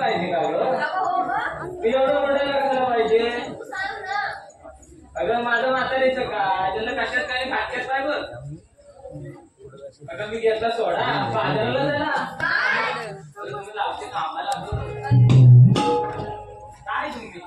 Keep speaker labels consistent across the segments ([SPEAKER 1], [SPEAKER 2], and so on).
[SPEAKER 1] पाहिजे का गं? मी एवढं मोठं लग्न पाहिजे. अगं माझं म्हातारीचं काय त्याला कशात काय फाटक्यात काय बघ. अगं मी घेतला सोडा बाजाराला जरा तुम्ही लावते कामाला काय तुम्ही.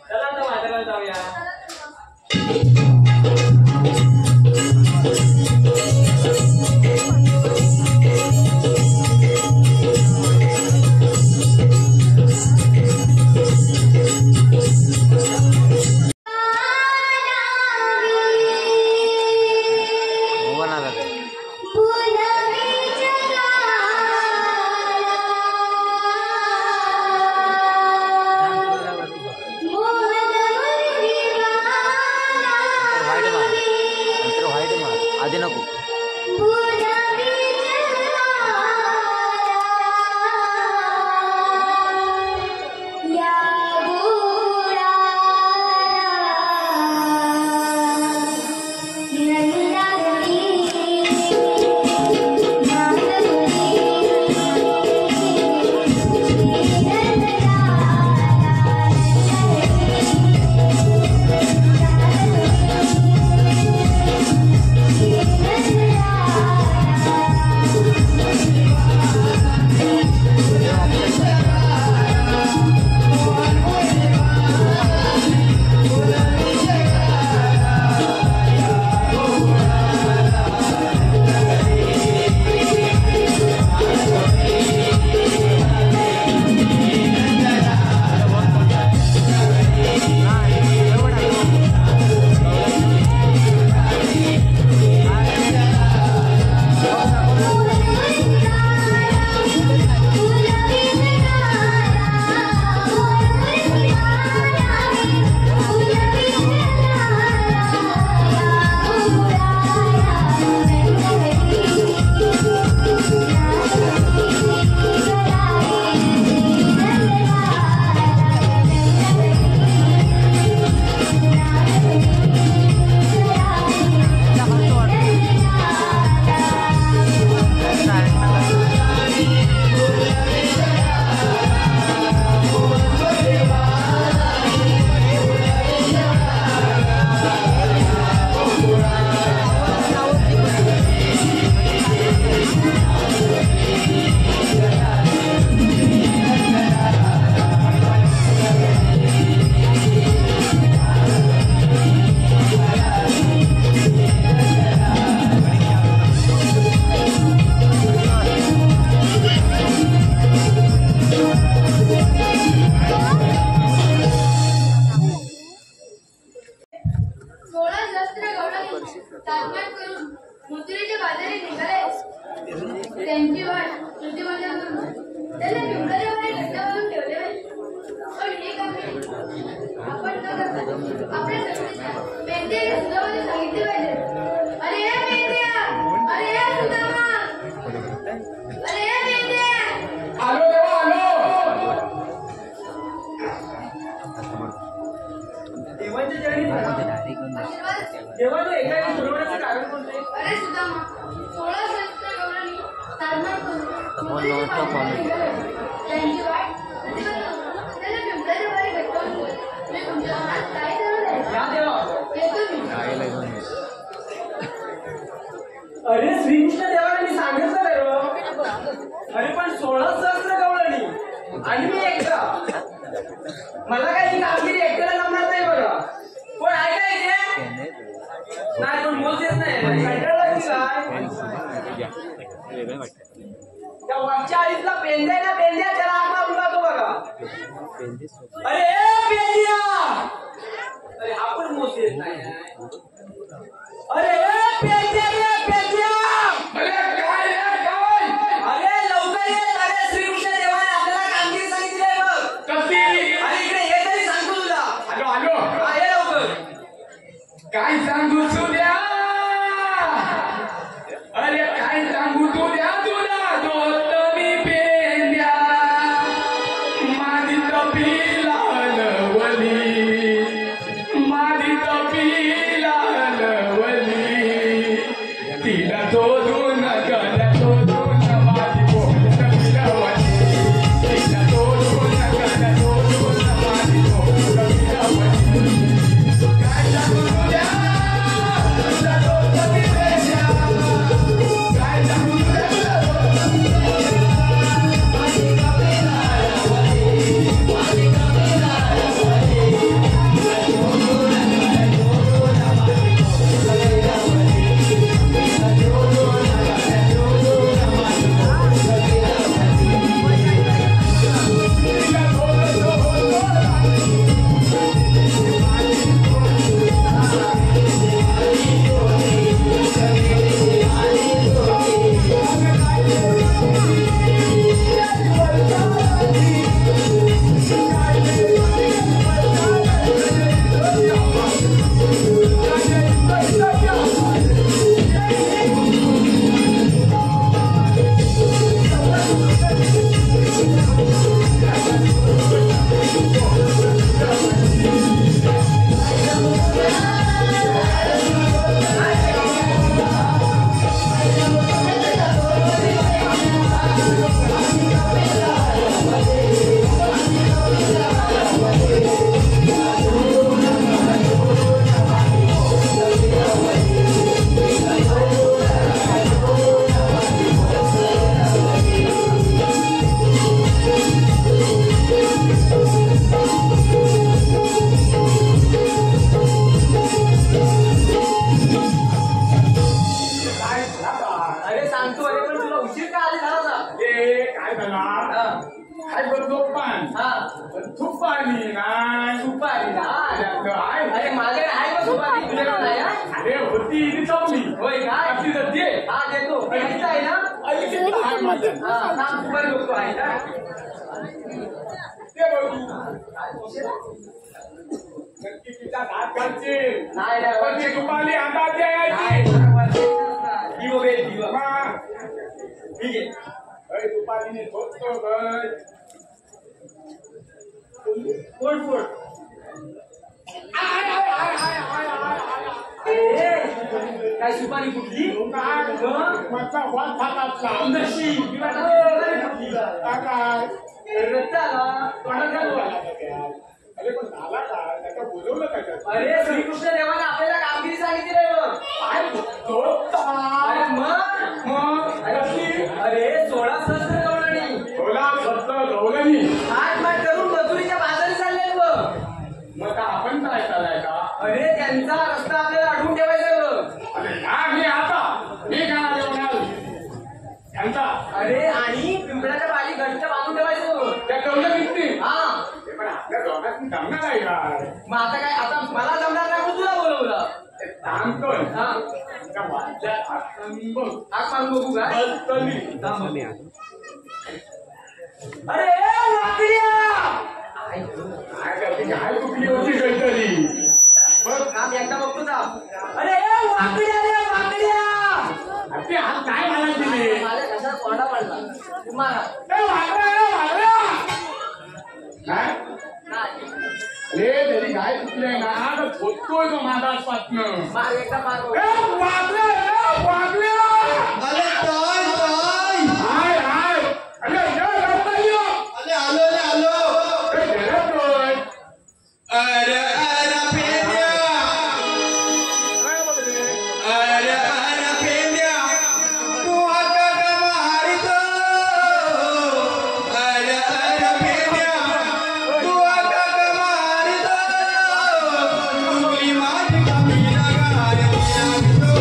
[SPEAKER 1] चला आता बाजाराला जाऊया.
[SPEAKER 2] आधी नको.
[SPEAKER 1] अरे श्रीकृष्ण देवाने मी सांगितलं रे. अरे पण 16 सहस्त्र गवळणी आणि मी एकटा. मला काही कामगिरी एकट्याला जमणार नाही बघा. पण आहे काय इथे नाही पण मोज येत नाही. कंटाळला की काय त्या वरच्या आईतला पेंद्या ना पेंद्या त्याला आग मारून जातो बघा. अरे पेंद्या अरे आपण मोज येत नाही. अरे पेंद्या पेंद्या अरे काय अरे लवकर ये. अरे श्रीकृष्ण देवाने आपल्याला कामगिरी सांगितली आहे बघ. कसली? अरे इकडे ये तरी सांगतो तुला. आलो आलो ये लवकर.
[SPEAKER 3] काय सांगू तुला? अरे काय सांगू तुला तुला दोस्त मी पेंद्या माझी तपीला लवली माझी तपीला लवली तिला शोधून गल्या शोधून माझी बोल तपीला वली तिला शोधून काय बघतो पान
[SPEAKER 1] हा
[SPEAKER 3] तुपानी नाही
[SPEAKER 1] सुपारी ना
[SPEAKER 3] आहे
[SPEAKER 1] अरे माझ्याकडे आहे का सुपारी तुझ्याकडे नाही हा?
[SPEAKER 3] अरे होती इथे संपली
[SPEAKER 1] होय काय
[SPEAKER 3] आपली तर दे
[SPEAKER 1] हा देतो घ्यायचं आहे ना
[SPEAKER 3] अलीकडे आहे माझ्या
[SPEAKER 1] हा थांब सुपारी बघतो आहे का
[SPEAKER 3] ते बघू नक्की तिचा हात घालशील
[SPEAKER 1] नाही नाही
[SPEAKER 3] पण ती तुपाली हातात
[SPEAKER 1] नाही,
[SPEAKER 3] द्यायची
[SPEAKER 1] दिवं बे, दिवं.
[SPEAKER 3] मग
[SPEAKER 1] ठीक आहे
[SPEAKER 3] अरे तुपालीने धोतो गं.
[SPEAKER 1] फोड फोड
[SPEAKER 3] आय, आय, आय, आय, आय, आय, आय.
[SPEAKER 1] ए, काय सुपारी फुटली
[SPEAKER 3] काय
[SPEAKER 1] मग?
[SPEAKER 3] माझा वाद फाटातला.
[SPEAKER 1] नशीब किंवा सुपारी फुटली
[SPEAKER 3] काय
[SPEAKER 1] रक्त आला तोंडात घालू आला.
[SPEAKER 3] अरे पण झाला काय त्याचा बोलवलं काय त्याचं?
[SPEAKER 1] अरे श्रीकृष्ण देवाने आपल्याला कामगिरी सांगितली रे बघ
[SPEAKER 3] काय धोता?
[SPEAKER 1] अरे मग
[SPEAKER 3] मग कसली?
[SPEAKER 1] अरे 16 सहस्त्र गवळणी
[SPEAKER 3] बोला सत्त गवलनी.
[SPEAKER 1] आठ माठ करून मजुरीच्या बाजारी चालले बघ
[SPEAKER 3] मग आता आपण काय चालाय का?
[SPEAKER 1] अरे त्यांचा रस्ता आपल्याला अडवून ठेवायचा आहे बघ
[SPEAKER 3] अरे या मी आता मी काय जेवणार त्यांचा
[SPEAKER 1] अरे आणि पिंपळाच्या पाली घट्ट बांधून ठेवायचं बघ
[SPEAKER 3] त्या गवलनीतनी.
[SPEAKER 1] हा
[SPEAKER 3] ते पण आपल्या दोघांत जमणार आहे का?
[SPEAKER 1] मग आता काय आता मला जमणार नाही म्हणून तुला बोलवलं
[SPEAKER 3] ते सांगतोय
[SPEAKER 1] हा
[SPEAKER 3] त्या वाद्यात हात बघ.
[SPEAKER 1] आज सांग बघू काय
[SPEAKER 3] बसतली.
[SPEAKER 1] अरे वाकड्या
[SPEAKER 3] काय करते काय कुठली होती काहीतरी बघ
[SPEAKER 1] काम एकदा बघतो ना अरे वाकड्या रे वाकड्या
[SPEAKER 3] ते हात काय म्हणायचे दिले
[SPEAKER 1] माझ्या कशात कोरडा पडला तुम्हाला
[SPEAKER 3] काय
[SPEAKER 1] नाही
[SPEAKER 3] अरे तरी काय चुकलंय ना तर फोटतोय तो माझा आसपासनं
[SPEAKER 1] मार एकदा मार
[SPEAKER 3] वागल्या
[SPEAKER 2] अरे काय काय
[SPEAKER 3] हाय हाय अरे ये लवकर ये.
[SPEAKER 2] अरे आलो रे आलो
[SPEAKER 3] अरे गेलोय.
[SPEAKER 2] अरे अरे पेंड्या
[SPEAKER 3] काय बघते?
[SPEAKER 2] अरे अरे पेंड्या तू आता का मारितो अरे अरे पेंड्या तू आता का मारितो तुझी माझी कमी लगाय लागतो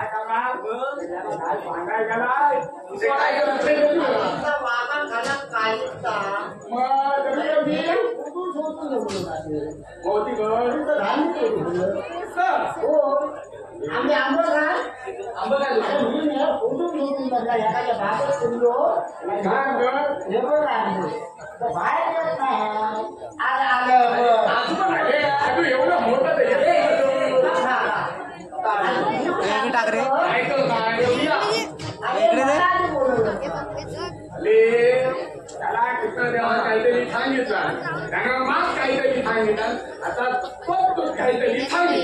[SPEAKER 3] काय करणार काय सांगाय गेलाय तुझे काय करत होती
[SPEAKER 4] आम्ही आंबट काय
[SPEAKER 1] आंबा काय
[SPEAKER 4] फोटून घेऊन बघा एखाद्या भागात फिरलो बाहेर येत नाही आलं
[SPEAKER 3] एवढं मोठं
[SPEAKER 5] टाकरे
[SPEAKER 3] त्याला कृष्ण देवाला काहीतरी सांगितलं त्यानं मग काहीतरी सांगितलं आता तू काहीतरी सांगून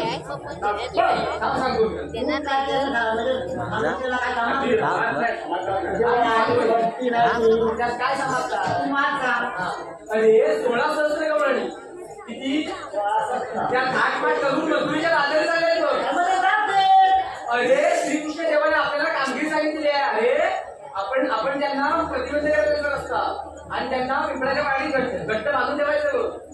[SPEAKER 4] काय समजता
[SPEAKER 1] अरे 16 सहस्र गवळणी किती त्या थाटमाट करून मजुरीच्या आधारे झाले बघ. अरे श्रीकृष्ण देवाने आपल्याला कामगिरी सांगितली आहे. अरे आपण त्यांना प्रतिबंध करायचा असता आणि त्यांना पिंपळाच्या पाणी घट्ट बांधून ठेवायचं.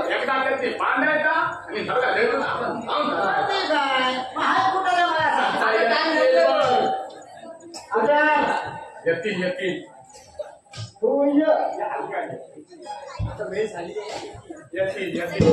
[SPEAKER 3] एकदा त्याची बांधायचा आणि सगळं येतील येतील येतील येतील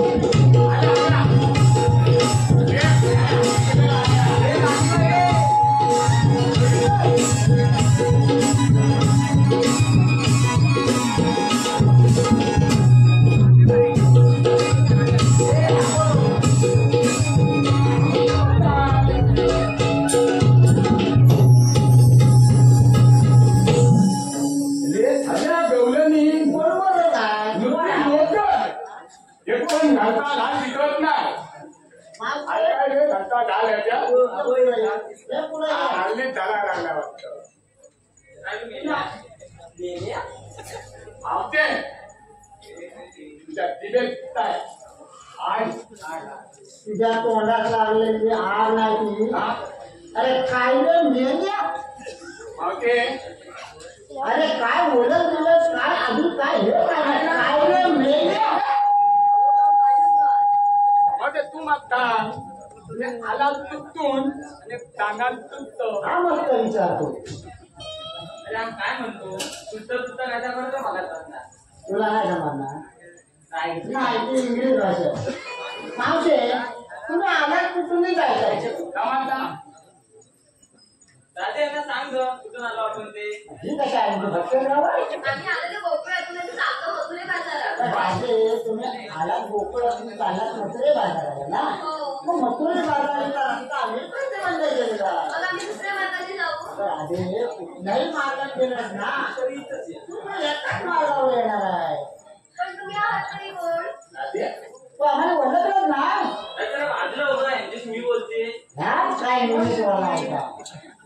[SPEAKER 4] तुझ्या तोंडात लागलेली आग नाही. अरे काय रे मेल्या अरे काय बोलत दिलं काय अजून काय हे काय रे मेल्या
[SPEAKER 3] तू मागता आला चुकतून आणि तांगाल चुकतो
[SPEAKER 4] हा मस्त विचारतो.
[SPEAKER 1] अरे आम्ही काय म्हणतो तुझं राजा बरोबर मला सांगणार
[SPEAKER 4] तुला नाही जमणार
[SPEAKER 1] काय
[SPEAKER 4] नाही ती इंग्लिश भाषा मावशे तुम्ही आलात की तुम्ही जायचं
[SPEAKER 3] कामाचा
[SPEAKER 1] राजा यांना सांग ग कुठून आलो आपण ते.
[SPEAKER 4] ही कशा आहे भक्तराव
[SPEAKER 6] आम्ही आलेलो गोकुळातून चालतो मथुरे बाजारात.
[SPEAKER 4] राजे तुम्ही आलात गोकुळातून चाललात मथुरे बाजाराला ना
[SPEAKER 6] हो.
[SPEAKER 4] मग मथुरे बाजाराचा रस्ता आम्ही कोणत्या बंद केलेला
[SPEAKER 6] मग आम्ही दुसऱ्या मार्गाने जाऊ.
[SPEAKER 4] राजे कुठल्याही मार्गात गेलास ना तरी तुम्ही एकाच मार्गावर येणार आहे.
[SPEAKER 6] पण तुम्ही आहात तरी कोण?
[SPEAKER 4] तो आम्हाला ओळखलंच ना
[SPEAKER 1] जरा बाजूला उभा यांच्याशी मी बोलते.
[SPEAKER 4] ह्याच काय निमित्त बोलायचा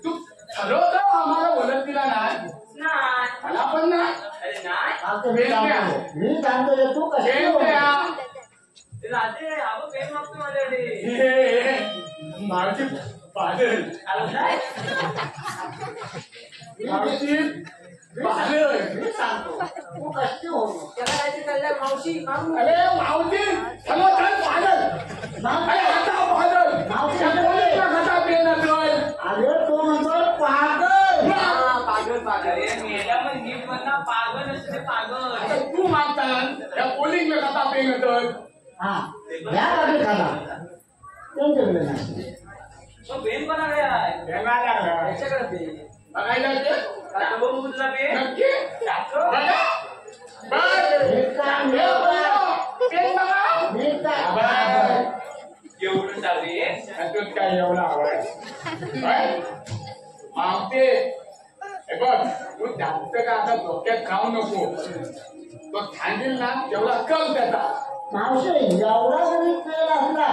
[SPEAKER 3] तू ठरवतो आम्हाला बोलत दिला नाही
[SPEAKER 1] नाही
[SPEAKER 3] मला पण नाही
[SPEAKER 1] अरे नाही
[SPEAKER 4] आता मी सांगतो तू कशी
[SPEAKER 1] ते राजे आपण पेन मागतो माझ्याकडे.
[SPEAKER 3] मावशी पागल मावशी पागल
[SPEAKER 4] मी सांगतो तू कशी हो
[SPEAKER 1] त्याला काहीतरी कळलं मावशी मागू.
[SPEAKER 3] अरे मावशी चलो चल पागल अरे आता पागल
[SPEAKER 4] मावशी
[SPEAKER 3] कसा पेनत
[SPEAKER 4] अरे तो म्हणतो पागल
[SPEAKER 1] पागल पागल अरे मेला पण नीट म्हणा पागल असते पागल.
[SPEAKER 3] तू मागतात त्या पोलिंग कसा पेनत
[SPEAKER 4] हा या लागले खाना त्यांच्याकडे नाही
[SPEAKER 1] तो पेन बनावे आहे
[SPEAKER 3] पेनायला लागला
[SPEAKER 1] त्याच्याकडे ते
[SPEAKER 3] बघायला ते
[SPEAKER 1] आता बघू तुझा पेन.
[SPEAKER 3] नक्की बघा बघ पेन बघा
[SPEAKER 1] एवढं चालू
[SPEAKER 3] त्यातून काय एवढा आवाज मागते हे बघ तू जास्त का आता डोक्यात खाऊ नको तो थांबेल ना तेवढा कम त्याचा
[SPEAKER 4] मावशी एवढा जरी तेल असला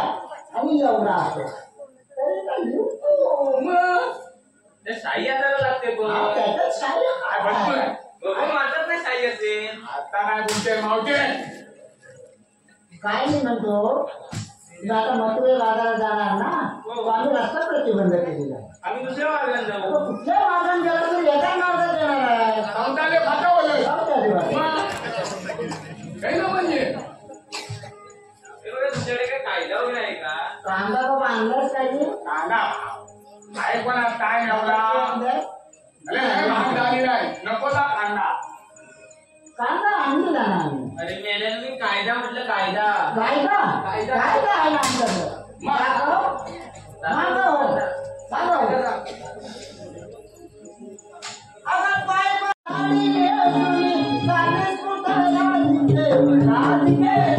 [SPEAKER 4] आणि एवढा असतो तरी काय लिहतो
[SPEAKER 3] मग
[SPEAKER 1] ते साई आणायला लागते पण
[SPEAKER 4] त्याच्यात शाही
[SPEAKER 3] काय म्हणतोय
[SPEAKER 1] बघू वाटत नाही साई असेल.
[SPEAKER 3] आता नाही बोलते मावते
[SPEAKER 4] काय मी म्हणतो तुझा आता मथुरे बाजारात जाणार ना तो आम्ही रस्ता प्रतिबंध केलेला आहे.
[SPEAKER 1] आम्ही दुसऱ्या मार्गाने जाऊ.
[SPEAKER 4] तो कुठल्या मार्गाने गेला तर एका मार्गात येणार आहे
[SPEAKER 3] सावताले फाटावलं
[SPEAKER 4] जाऊ त्या दिवस.
[SPEAKER 3] मग काही ना म्हणजे
[SPEAKER 4] कांदा तो बांधलाच काय ते?
[SPEAKER 3] कांदा काय पण काय नवला अरे हे महाग झाली नाही नको ना कांदा
[SPEAKER 4] कांदा आणला ना आम्ही.
[SPEAKER 1] अरे मेल्यानं मी कायदा म्हटलं कायदा
[SPEAKER 4] कायदा
[SPEAKER 1] कायदा.
[SPEAKER 4] कायदा आहे ना आमच्याकडं. मागव. मागव. मागव. अगं पाय पाणी येऊनी, कागद पुतळ्या दिले, राधिके